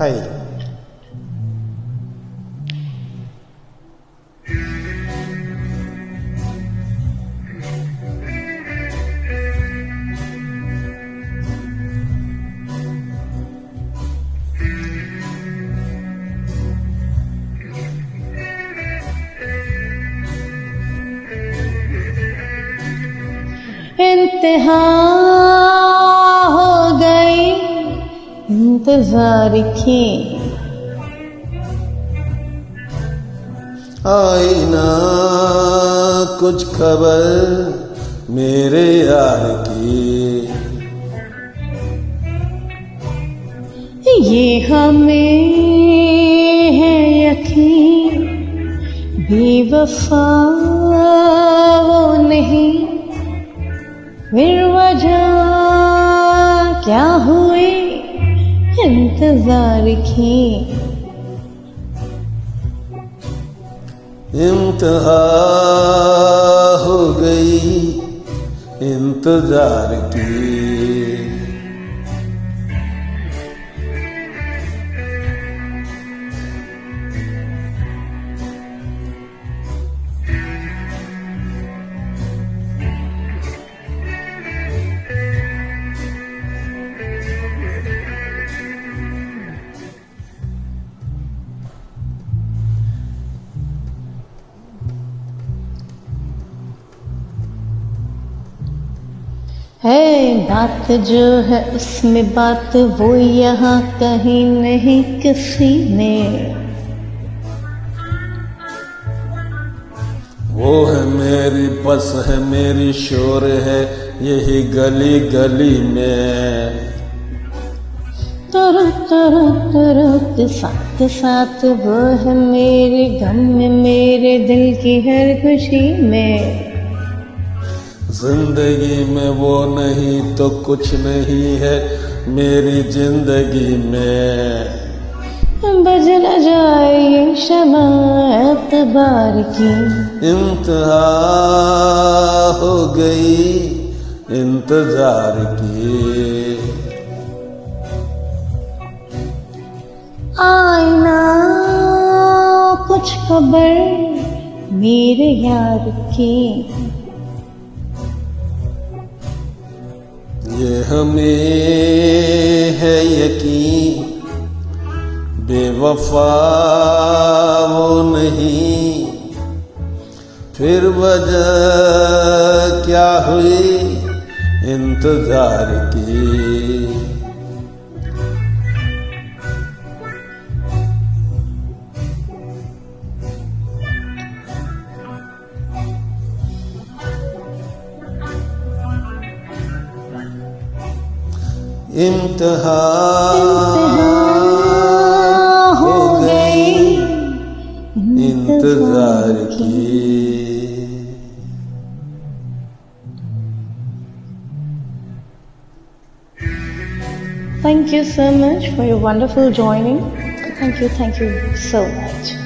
हाय। इंतहा हो गई इंतजार की, आई ना कुछ खबर मेरे यार की, ये हमें है यकीन बेवफा वो नहीं, फिर वजह क्या हुई इंतजार की। इंतहा हो गई इंतजार की। है बात जो है उसमें बात, वो यहाँ कहीं नहीं किसी में। वो है मेरी बस है मेरी शोर है यही गली गली में। तुरंत साथ साथ वो है मेरे गम में, मेरे दिल की हर खुशी में। जिंदगी में वो नहीं तो कुछ नहीं है मेरी जिंदगी में। बज न जाए ये शमा एतबार की, इंतहा हो गई इंतजार की। आईना कुछ खबर मेरे यार की, ये हमें है यकीन बेवफा वो नहीं, फिर वजह क्या हुई इंतजार की। इंतहा हो गई इंतजार की। Thank you so much for your wonderful joining. Thank you so much.